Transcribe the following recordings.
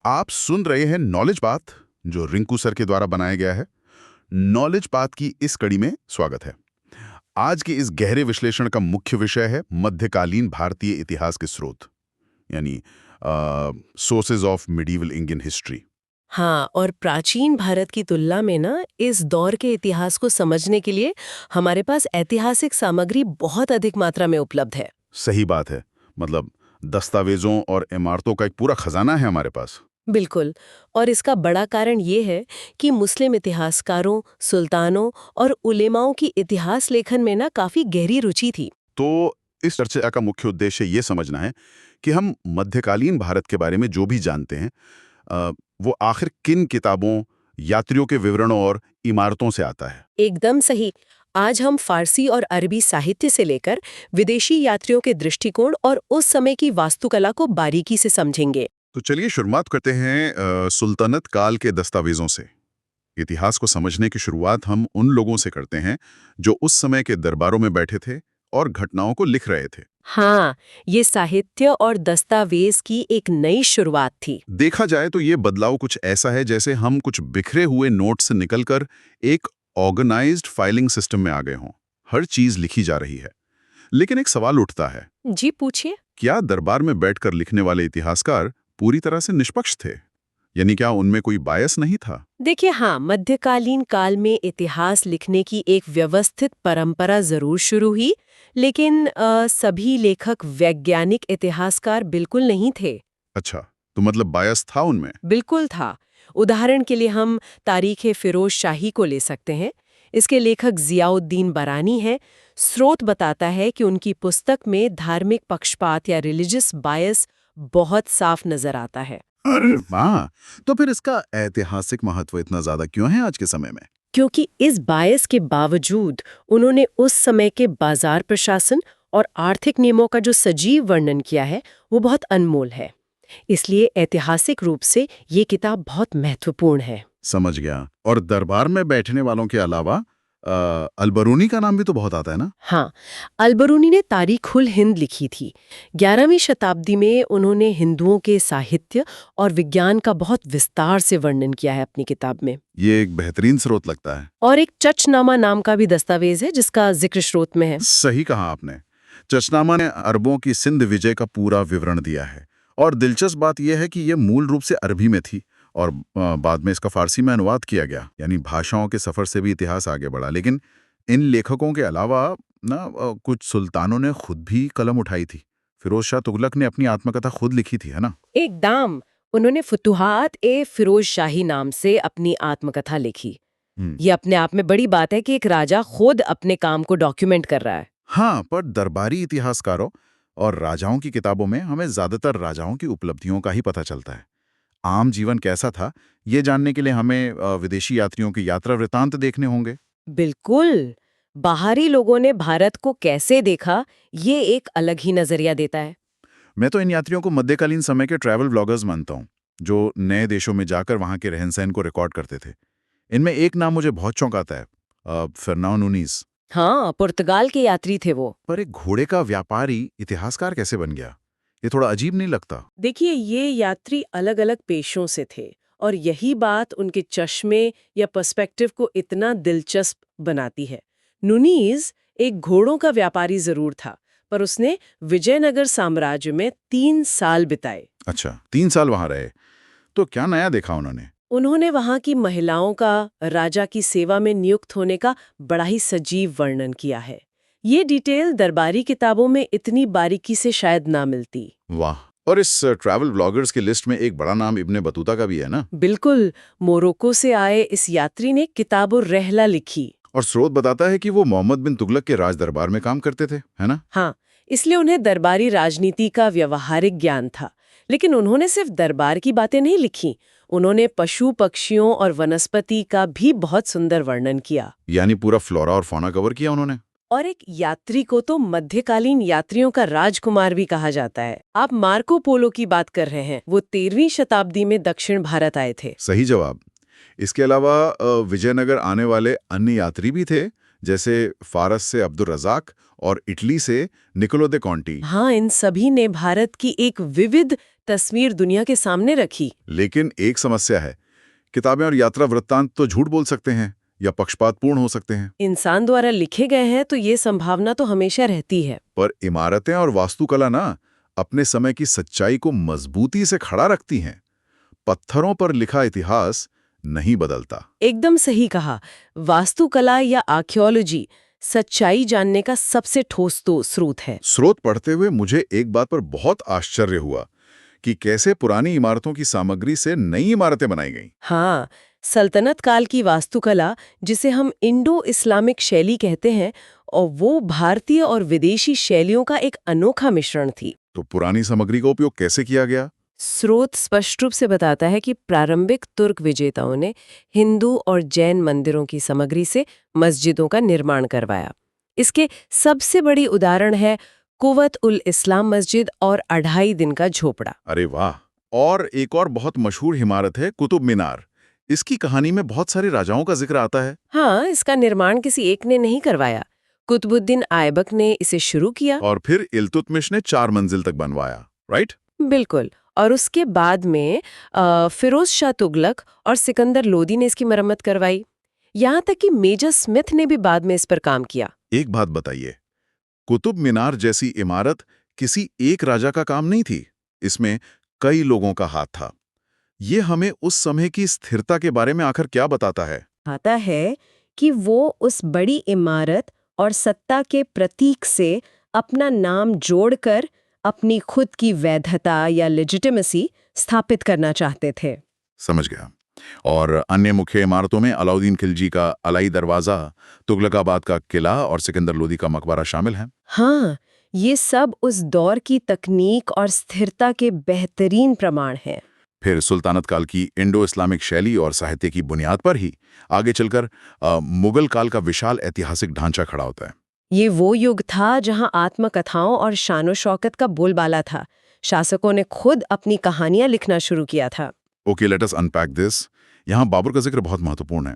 आप सुन रहे हैं नॉलेज पाथ, जो रिंकू सर के द्वारा बनाया गया है। नॉलेज पाथ की इस कड़ी में स्वागत है। आज के इस गहरे विश्लेषण का मुख्य विषय है मध्यकालीन भारतीय इतिहास के स्रोत, यानी sources of medieval Indian history. हाँ, और प्राचीन भारत की तुलना में ना इस दौर के इतिहास को समझने के लिए हमारे पास ऐतिहासिक सामग्री बहुत अधिक मात्रा में उपलब्ध है। सही बात है। मतलब दस्तावेजों और इमारतों का एक पूरा खजाना है हमारे पास। बिल्कुल। और इसका बड़ा कारण ये है कि मुस्लिम इतिहासकारों, सुल्तानों और उलेमाओं की इतिहास लेखन में ना काफी गहरी रुचि थी। तो इस चर्चा का मुख्य उद्देश्य ये समझना है कि हम मध्यकालीन भारत के बारे में जो भी जानते हैं वो आखिर किन किताबों, यात्रियों के विवरणों और इमारतों से आता है। एकदम सही। आज हम फारसी और अरबी साहित्य से लेकर विदेशी यात्रियों के दृष्टिकोण और उस समय की वास्तुकला को बारीकी से समझेंगे। तो चलिए शुरुआत करते हैं सुल्तनत काल के दस्तावेजों से। इतिहास को समझने की शुरुआत हम उन लोगों से करते हैं जो उस समय के दरबारों में बैठे थे और घटनाओं को लिख रहे थे। हाँ, ये साहित्य और दस्तावेज की एक नई शुरुआत थी। देखा जाए तो ये बदलाव कुछ ऐसा है जैसे हम कुछ बिखरे हुए नोट से निकलकर एक ऑर्गेनाइज्ड फाइलिंग सिस्टम में आ गए हों। हर चीज लिखी जा रही है। लेकिन एक सवाल उठता है, जी पूछिए। क्या दरबार में बैठकर लिखने वाले इतिहासकार पूरी तरह से निष्पक्ष थे? यानी क्या उनमें कोई बायस नहीं था? देखिए, हाँ, मध्यकालीन काल में इतिहास लिखने की एक व्यवस्थित परंपरा जरूर शुरू हुई, लेकिन सभी लेखक वैज्ञानिक इतिहासकार बिल्कुल नहीं थे। अच्छा, तो मतलब बायस था उनमें। बिल्कुल था। उदाहरण के लिए हम तारीख़ फिरोज शाही को ले सकते हैं। इसके लेखक जियाउद्दीन बरानी हैं। स्रोत बताता है कि उनकी पुस्तक में धार्मिक पक्षपात या रिलीजियस बायस बहुत साफ नजर आता है। अरे वाह! तो फिर इसका ऐतिहासिक महत्व इतना ज्यादा क्यों है आज के समय में? क्योंकि इस बायस के बावजूद उन्होंने उस समय के बाजार प्रशासन और आर्थिक नियमों का जो सजीव वर्णन किया है, वो बहुत अनमोल है। इसलिए ऐतिहासिक रूप से ये किताब बहुत महत्वपूर्ण है। समझ गया। और दरबार में बैठने वालों के अलावा अलबरूनी का नाम भी तो बहुत आता है ना? हाँ, अलबरूनी ने तारीख़ुल हिंद लिखी थी। 11वीं शताब्दी में उन्होंने हिंदुओं के साहित्य और विज्ञान का बहुत विस्तार से वर्णन किया है अपनी किताब में। ये एक बेहतरीन स्रोत लगता है। और एक चचनामा नाम का भी दस्तावेज है जिसका जिक्र स्रोत में है। सही कहा आपने। चचनामा ने अरबों की सिंध विजय का पूरा विवरण दिया है। और दिलचस्प बात यह है कि यह मूल रूप से अरबी में थी और बाद में इसका फारसी में अनुवाद किया गया। यानी भाषाओं के सफर से भी इतिहास आगे बढ़ा। लेकिन इन लेखकों के अलावा कुछ सुल्तानों ने खुद भी कलम उठाई थी। फिरोज शाह तुगलक ने अपनी आत्मकथा खुद लिखी थी, है ना? एकदम। उन्होंने फुतुहात ए फिरोज शाही नाम से अपनी आत्मकथा लिखी। हम्म। ये अपने आप में बड़ी बात है कि एक राजा खुद अपने काम को डॉक्यूमेंट कर रहा है। हाँ, पर दरबारी इतिहासकारों और राजाओं की किताबों में हमें ज्यादातर राजाओं की उपलब्धियों का ही पता चलता है। आम जीवन कैसा था, ये जानने के लिए हमें विदेशी यात्रियों की यात्रा वृत्तांत देखने होंगे। बिल्कुल। बाहरी लोगों ने भारत को कैसे देखा, ये एक अलग ही नजरिया देता है। मैं तो इन यात्रियों को मध्यकालीन समय के ट्रैवल ब्लॉगर्स मानता हूँ, जो नए देशों में जाकर वहाँ के रहन सहन को रिकॉर्ड करते थे। इनमें एक नाम मुझे बहुत चौंकाता है, फर्नाओ नूनीज। हाँ, पुर्तगाल के यात्री थे वो। पर एक घोड़े का व्यापारी इतिहासकार कैसे बन गया? ये थोड़ा अजीब नहीं लगता? देखिए, ये यात्री अलग-अलग पेशों से थे और यही बात उनके चश्मे या पर्सपेक्टिव को इतना दिलचस्प बनाती है। नुनीज एक घोड़ों का व्यापारी जरूर था, पर उसने विजयनगर साम्राज्य में 3 साल बिताए। अच्छा, 3 साल वहाँ रहे, तो क्या नया देखा उन्होंने? उन्होंने वहां की महिलाओं का राजा की सेवा में नियुक्त होने का बड़ा ही सजीव वर्णन किया है। ये डिटेल दरबारी किताबों में इतनी बारीकी से शायद ना मिलती। वाह! और इस ट्रैवल ब्लॉगर्स की लिस्ट में एक बड़ा नाम इब्ने बतूता का भी है ना? बिल्कुल। मोरक्को से आए इस यात्री ने किताबुर रहला लिखी। और स्रोत बताता है कि वो मोहम्मद बिन तुगलक के राज दरबार में काम करते थे, है ना? हाँ, इसलिए उन्हें दरबारी राजनीति का व्यवहारिक ज्ञान था। लेकिन उन्होंने सिर्फ दरबार की बातें नहीं लिखी, उन्होंने पशु पक्षियों और वनस्पति का भी बहुत सुंदर वर्णन किया। यानी पूरा फ्लोरा और फौना कवर किया उन्होंने। और एक यात्री को तो मध्यकालीन यात्रियों का राजकुमार भी कहा जाता है। आप मार्को पोलो की बात कर रहे हैं। वो 13वीं शताब्दी में दक्षिण भारत आए थे। सही जवाब। इसके अलावा विजयनगर आने वाले अन्य यात्री भी थे, जैसे फारस से अब्दुल रज़ाक और इटली से निकोलो दे कॉन्टी। हाँ, इन सभी ने भारत की एक विविध तस्वीर दुनिया के सामने रखी। लेकिन एक समस्या है, किताबें और यात्रा वृत्तांत तो झूठ बोल सकते हैं या पक्षपातपूर्ण हो सकते हैं। इंसान द्वारा लिखे गए हैं तो ये संभावना तो हमेशा रहती है। पर इमारतें और वास्तुकला ना अपने समय की सच्चाई को मजबूती से खड़ा रखती हैं। पत्थरों पर लिखा इतिहास नहीं बदलता। एकदम सही कहा। वास्तुकला या आर्कियोलॉजी सच्चाई जानने का सबसे ठोस तो स्रोत है। स्रोत पढ़ते हुए मुझे एक बात पर बहुत आश्चर्य हुआ कि कैसे पुरानी इमारतों की सामग्री से नई इमारतें बनाई गईं। हाँ, सल्तनत काल की वास्तुकला, जिसे हम इंडो इस्लामिक शैली कहते हैं, और वो भारतीय और विदेशी शैलियों का एक अनोखा मिश्रण थी। तो पुरानी सामग्री का उपयोग कैसे किया गया? स्रोत स्पष्ट रूप से बताता है कि प्रारंभिक तुर्क विजेताओं ने हिंदू और जैन मंदिरों की सामग्री से मस्जिदों का निर्माण करवाया। इसके सबसे बड़ी उदाहरण है कुवत उल इस्लाम मस्जिद और 2.5 दिन का झोपड़ा। अरे वाह! और एक और बहुत मशहूर इमारत है कुतुब मीनार। इसकी कहानी में बहुत सारे राजाओं का जिक्र आता है। हाँ, इसका निर्माण किसी एक ने नहीं करवाया। कुतुबुद्दीन ऐबक ने इसे शुरू किया। और फिर इल्तुतमिश ने 4 मंजिल तक बनवाया, राइट? बिल्कुल। और उसके बाद में फिरोज शाह तुगलक और सिकंदर लोदी ने इसकी मरम्मत करवाई। यहाँ तक कि मेजर स्मिथ ने भी बाद में इस पर काम किया। एक बात बताइए, कुतुब मीनार जैसी इमारत किसी एक राजा का काम नहीं थी। इसमें कई लोगों का हाथ था। ये हमें उस समय की स्थिरता के बारे में आखिर क्या बताता है? आता है कि वो उस बड़ी इमारत और सत्ता के प्रतीक से अपना नाम जोड़कर अपनी खुद की वैधता या लेजिटिमेसी स्थापित करना चाहते थे। समझ गया। और अन्य मुख्य इमारतों में अलाउद्दीन खिलजी का अलाई दरवाजा, तुगलकाबाद का किला और सिकंदर लोदी का मकबरा शामिल हैं। हाँ, ये सब उस दौर की तकनीक और स्थिरता के बेहतरीन प्रमाण हैं। फिर सुल्तानत काल की इंडो इस्लामिक शैली और साहित्य की बुनियाद पर ही आगे चलकर मुगल काल का विशाल ऐतिहासिक ढांचा खड़ा होता है। ये वो युग था जहां आत्मकथाओं और शानो शौकत का बोलबाला था। शासकों ने खुद अपनी कहानियां लिखना शुरू किया था। Okay, let us unpack this. यहाँ बाबर का जिक्र बहुत महत्वपूर्ण है।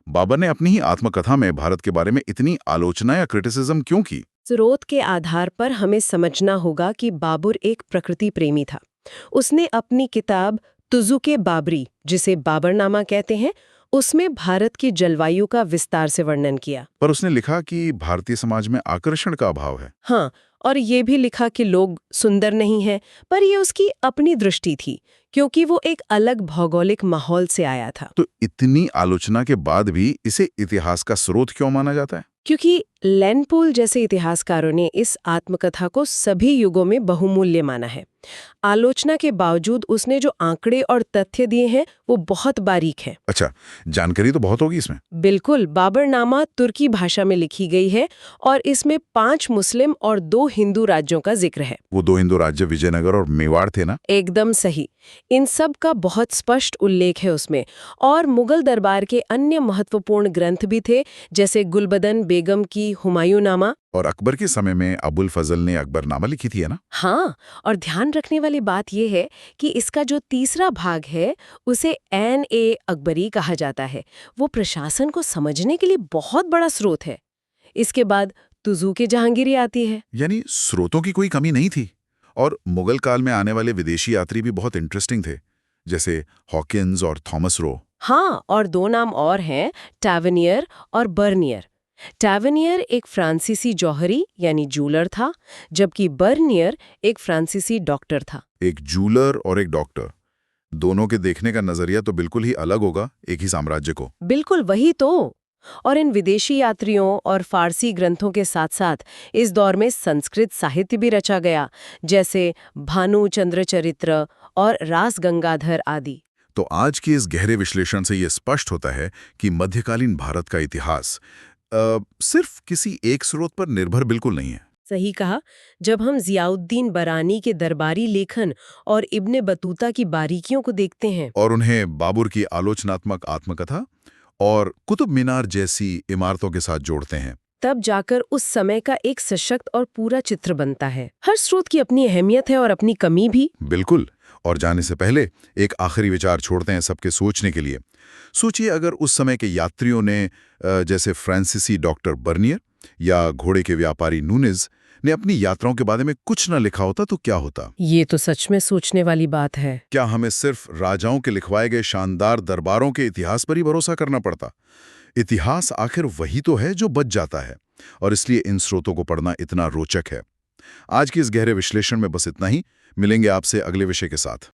बाबर ने अपनी ही आत्मकथा में भारत के बारे में इतनी आलोचना या क्रिटिसिज्म क्यों की? स्रोत के आधार पर हमें समझना होगा कि बाबर एक प्रकृति प्रेमी था। उसने अपनी किताब तुज़ुके बाबरी, जिसे बाबरनामा कहते हैं, उसमें भारत की जलवायु का विस्तार से वर्णन किया। पर उसने लिखा कि भारतीय समाज में आकर्षण का अभाव है। हाँ, और ये भी लिखा कि लोग सुंदर नहीं हैं, पर ये उसकी अपनी दृष्टि थी, क्योंकि वो एक अलग भौगोलिक माहौल से आया था। तो इतनी आलोचना के बाद भी इसे इतिहास का स्रोत क्यों माना जाता है? क्योंकि लैंडपूल जैसे इतिहासकारों ने इस आत्मकथा को सभी युगों में बहुमूल्य माना है। आलोचना के बावजूद उसने जो आंकड़े और तथ्य दिए हैं वो बहुत बारीक हैं। अच्छा, जानकारी तो बहुत होगी इसमें। बिल्कुल, बाबरनामा तुर्की भाषा में लिखी गई है और इसमें 5 मुस्लिम और 2 हिंदू राज्यों का जिक्र है। वो 2 हिंदू राज्य विजयनगर और मेवाड़ थे ना? एकदम सही। इन सब का बहुत स्पष्ट उल्लेख है उसमें। और मुगल दरबार के अन्य महत्वपूर्ण ग्रंथ भी थे, जैसे गुलबदन बेगम की हुमायूंनामा। और अकबर के समय में अबुल फजल ने अकबरनामा लिखी थी, है ना? हाँ, और ध्यान रखने वाली बात यह है कि इसका जो तीसरा भाग है उसे अकबरी कहा जाता है। वो प्रशासन को समझने के लिए बहुत बड़ा स्रोत है। इसके बाद तुज़ुके जहांगीरी आती है। यानी स्रोतों की कोई कमी नहीं थी। और मुगल काल में आने वाले विदेशी यात्री भी बहुत इंटरेस्टिंग थे, जैसे हॉकिंस और थॉमस रो। हाँ, और 2 नाम और हैं, टैवर्नियर और बर्नियर। टैवर्नियर एक फ्रांसीसी जौहरी यानी जूलर था, जबकि बर्नियर एक फ्रांसीसी डॉक्टर था। एक जूलर और एक डॉक्टर, दोनों के देखने का नजरिया तो बिल्कुल ही अलग होगा एक ही साम्राज्य को। बिल्कुल वही तो। और इन विदेशी यात्रियों और फारसी ग्रंथों के साथ साथ इस दौर में संस्कृत साहित्य भी रचा गया, जैसे भानु चंद्र चरित्र और रास गंगाधर आदि। तो आज के इस गहरे विश्लेषण से ये स्पष्ट होता है कि मध्यकालीन भारत का इतिहास सिर्फ किसी एक स्रोत पर निर्भर बिल्कुल नहीं है। सही कहा। जब हम जियाउद्दीन बरानी के दरबारी लेखन और इब्ने बतूता की बारीकियों को देखते हैं, और उन्हें बाबर की आलोचनात्मक आत्मकथा और कुतुब मीनार जैसी इमारतों के साथ जोड़ते हैं, तब जाकर उस समय का एक सशक्त और पूरा चित्र बनता है। हर स्रोत की अपनी अहमियत है और अपनी कमी भी। बिल्कुल। और जाने से पहले एक आखिरी विचार छोड़ते हैं सबके सोचने के लिए। सोचिए, अगर उस समय के यात्रियों ने जैसे फ्रांसीसी डॉक्टर बर्नियर या घोड़े के व्यापारी नूनिज ने अपनी यात्राओं के बारे में कुछ न लिखा होता तो क्या होता? ये तो सच में सोचने वाली बात है। क्या हमें सिर्फ राजाओं के लिखवाए गए शानदार दरबारों के इतिहास पर ही भरोसा करना पड़ता? इतिहास आखिर वही तो है जो बच जाता है, और इसलिए इन स्रोतों को पढ़ना इतना रोचक है। आज की इस गहरे विश्लेषण में बस इतना ही। मिलेंगे आपसे अगले विषय के साथ।